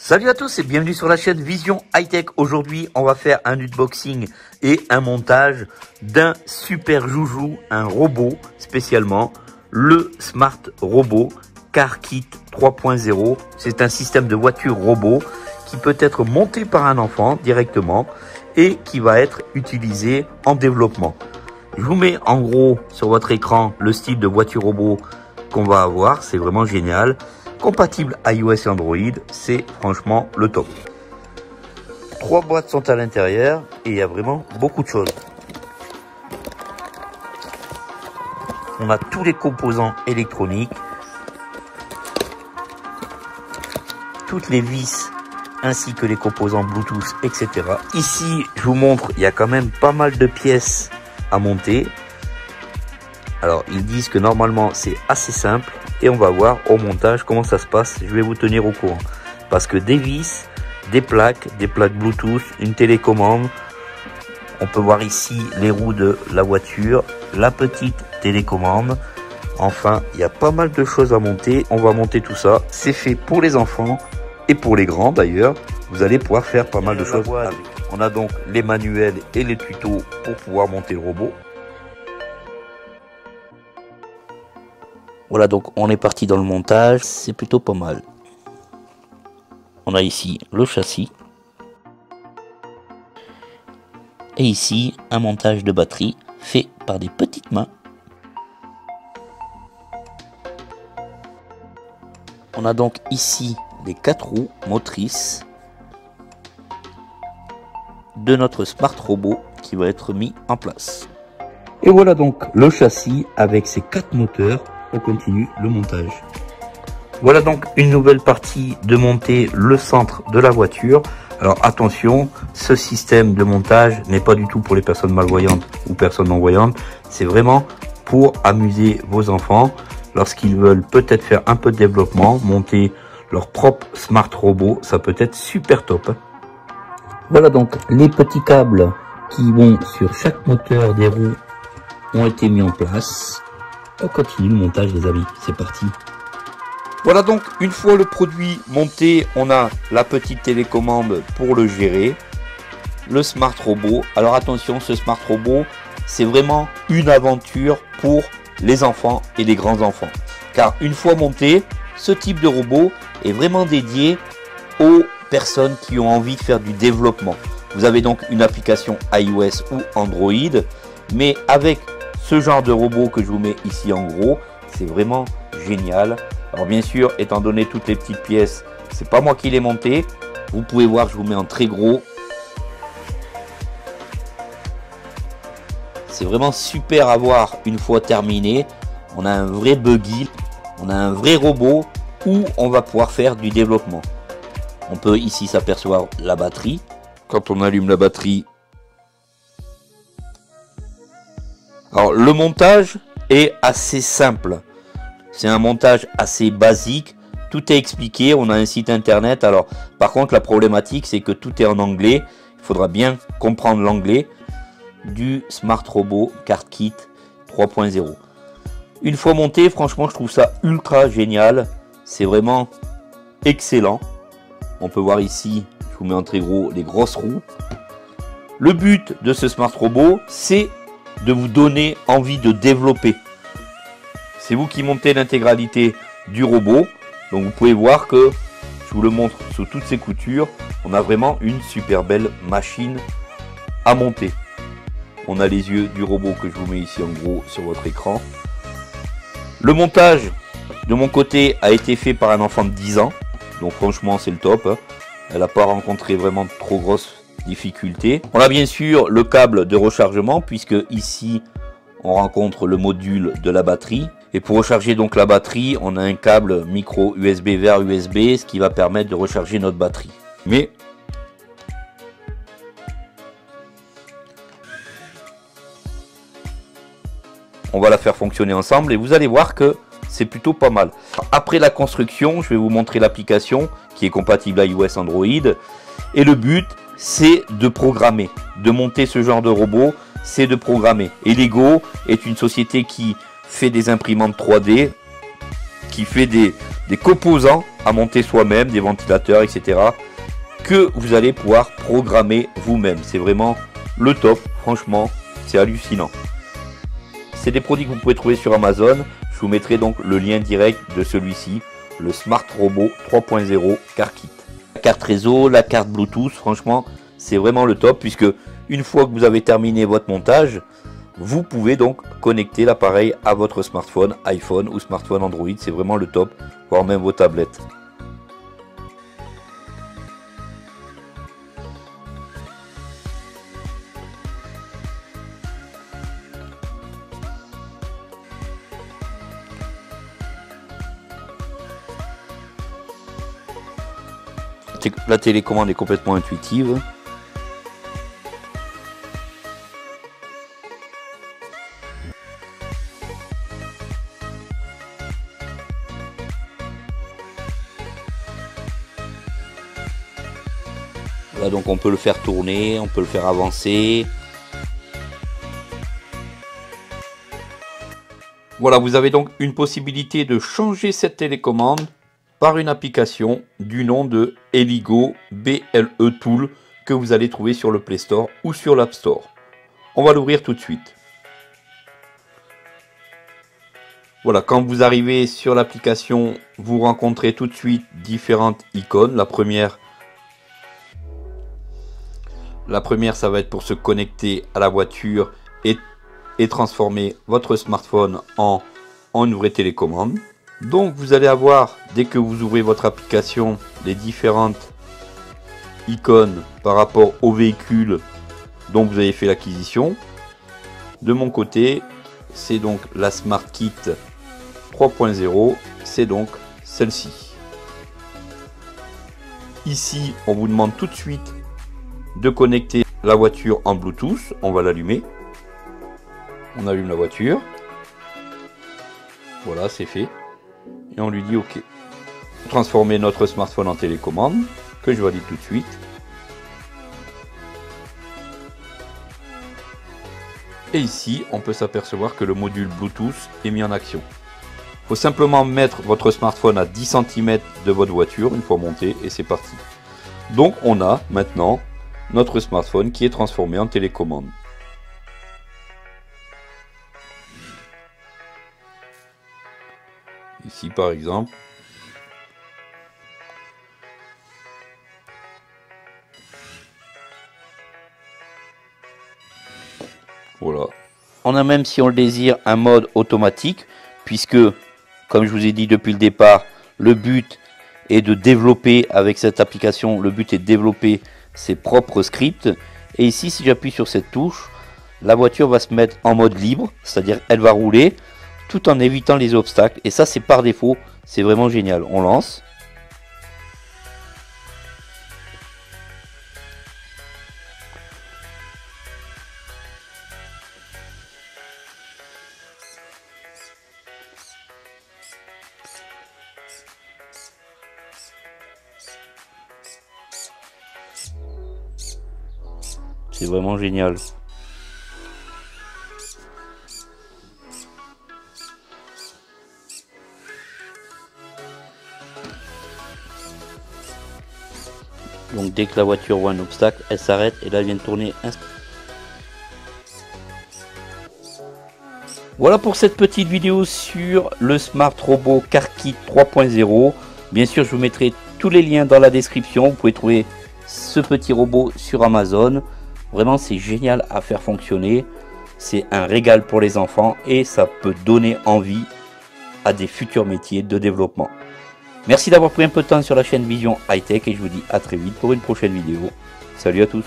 Salut à tous et bienvenue sur la chaîne Vision High-Tech. Aujourd'hui, on va faire un unboxing et un montage d'un super joujou, un robot spécialement, le Smart Robot Car Kit 3.0. C'est un système de voiture robot qui peut être monté par un enfant directement et qui va être utilisé en développement. Je vous mets en gros sur votre écran le style de voiture robot qu'on va avoir, c'est vraiment génial. Compatible iOS et Android, c'est franchement le top. 3 boîtes sont à l'intérieur et il y a vraiment beaucoup de choses. On a tous les composants électroniques, toutes les vis ainsi que les composants Bluetooth, etc. Ici, je vous montre, il y a quand même pas mal de pièces à monter. Alors, ils disent que normalement, c'est assez simple. Et on va voir au montage comment ça se passe. Je vais vous tenir au courant. Parce que des vis, des plaques Bluetooth, une télécommande. On peut voir ici les roues de la voiture, la petite télécommande. Enfin, il y a pas mal de choses à monter. On va monter tout ça. C'est fait pour les enfants et pour les grands d'ailleurs. Vous allez pouvoir faire pas mal de choses avec. On a donc les manuels et les tutos pour pouvoir monter le robot. Voilà, donc on est parti dans le montage, c'est plutôt pas mal. On a ici le châssis. Et ici, un montage de batterie fait par des petites mains. On a donc ici les 4 roues motrices de notre Smart Robot qui va être mis en place. Et voilà donc le châssis avec ses 4 moteurs. On continue le montage. Voilà donc une nouvelle partie de monter le centre de la voiture. Alors attention, ce système de montage n'est pas du tout pour les personnes malvoyantes ou personnes non-voyantes. C'est vraiment pour amuser vos enfants lorsqu'ils veulent peut-être faire un peu de développement, monter leur propre Smart Robot. Ça peut être super top. Voilà donc les petits câbles qui vont sur chaque moteur des roues ont été mis en place. On continue le montage les amis, c'est parti. Voilà donc une fois le produit monté, on a la petite télécommande pour le gérer, le Smart Robot. Alors attention, ce Smart Robot, c'est vraiment une aventure pour les enfants et les grands enfants. Car une fois monté, ce type de robot est vraiment dédié aux personnes qui ont envie de faire du développement. Vous avez donc une application iOS ou Android, mais avec ce genre de robot que je vous mets ici en gros, c'est vraiment génial. Alors bien sûr, étant donné toutes les petites pièces, c'est pas moi qui les monté. Vous pouvez voir, je vous mets en très gros. C'est vraiment super à voir une fois terminé. On a un vrai buggy, on a un vrai robot où on va pouvoir faire du développement. On peut ici s'apercevoir la batterie. Quand on allume la batterie, alors le montage est assez simple, c'est un montage assez basique, tout est expliqué, on a un site internet. Alors par contre la problématique c'est que tout est en anglais, il faudra bien comprendre l'anglais du Smart Robot Car Kit 3.0. Une fois monté, franchement je trouve ça ultra génial, c'est vraiment excellent. On peut voir ici, je vous mets en très gros, les grosses roues. Le but de ce Smart Robot, c'est de vous donner envie de développer. C'est vous qui montez l'intégralité du robot. Donc vous pouvez voir que, je vous le montre sous toutes ses coutures, on a vraiment une super belle machine à monter. On a les yeux du robot que je vous mets ici en gros sur votre écran. Le montage de mon côté a été fait par un enfant de 10 ans. Donc franchement c'est le top. Elle n'a pas rencontré vraiment trop grosses difficultés. On a bien sûr le câble de rechargement puisque ici on rencontre le module de la batterie. Et pour recharger donc la batterie, on a un câble micro USB vers USB, ce qui va permettre de recharger notre batterie. Mais on va la faire fonctionner ensemble et vous allez voir que c'est plutôt pas mal. Après la construction, je vais vous montrer l'application qui est compatible iOS Android. Et le but, c'est de programmer, de monter ce genre de robot, c'est de programmer. Et Lego est une société qui fait des imprimantes 3D, qui fait des composants à monter soi-même, des ventilateurs, etc. que vous allez pouvoir programmer vous-même. C'est vraiment le top, franchement, c'est hallucinant. C'est des produits que vous pouvez trouver sur Amazon. Je vous mettrai donc le lien direct de celui-ci, le Smart Robot 3.0 Car Kit. La carte réseau, la carte Bluetooth, franchement, c'est vraiment le top puisque une fois que vous avez terminé votre montage, vous pouvez donc connecter l'appareil à votre smartphone, iPhone ou smartphone Android. C'est vraiment le top, voire même vos tablettes. La télécommande est complètement intuitive. Voilà, donc on peut le faire tourner, on peut le faire avancer. Voilà, vous avez donc une possibilité de changer cette télécommande par une application du nom de Eligo BLE Tool que vous allez trouver sur le Play Store ou sur l'App Store. On va l'ouvrir tout de suite. Voilà, quand vous arrivez sur l'application, vous rencontrez tout de suite différentes icônes. La première, ça va être pour se connecter à la voiture et transformer votre smartphone en une vraie télécommande. Donc vous allez avoir, dès que vous ouvrez votre application, les différentes icônes par rapport au véhicule dont vous avez fait l'acquisition. De mon côté, c'est donc la Smart Kit 3.0, c'est donc celle-ci. Ici, on vous demande tout de suite de connecter la voiture en Bluetooth. On va l'allumer. On allume la voiture. Voilà, c'est fait. Et on lui dit OK. Transformer notre smartphone en télécommande, que je valide tout de suite. Et ici, on peut s'apercevoir que le module Bluetooth est mis en action. Il faut simplement mettre votre smartphone à 10 cm de votre voiture une fois monté et c'est parti. Donc on a maintenant notre smartphone qui est transformé en télécommande. Ici par exemple. Voilà. On a même, si on le désire, un mode automatique, puisque, comme je vous ai dit depuis le départ, le but est de développer avec cette application, le but est de développer ses propres scripts. Et ici, si j'appuie sur cette touche, la voiture va se mettre en mode libre, c'est-à-dire elle va rouler tout en évitant les obstacles. Et ça, c'est par défaut, c'est vraiment génial. On lance. C'est vraiment génial. Donc dès que la voiture voit un obstacle, elle s'arrête et là elle vient de tourner. Voilà pour cette petite vidéo sur le Smart Robot Car Kit 3.0. Bien sûr, je vous mettrai tous les liens dans la description. Vous pouvez trouver ce petit robot sur Amazon. Vraiment, c'est génial à faire fonctionner. C'est un régal pour les enfants et ça peut donner envie à des futurs métiers de développement. Merci d'avoir pris un peu de temps sur la chaîne Vision High Tech et je vous dis à très vite pour une prochaine vidéo. Salut à tous.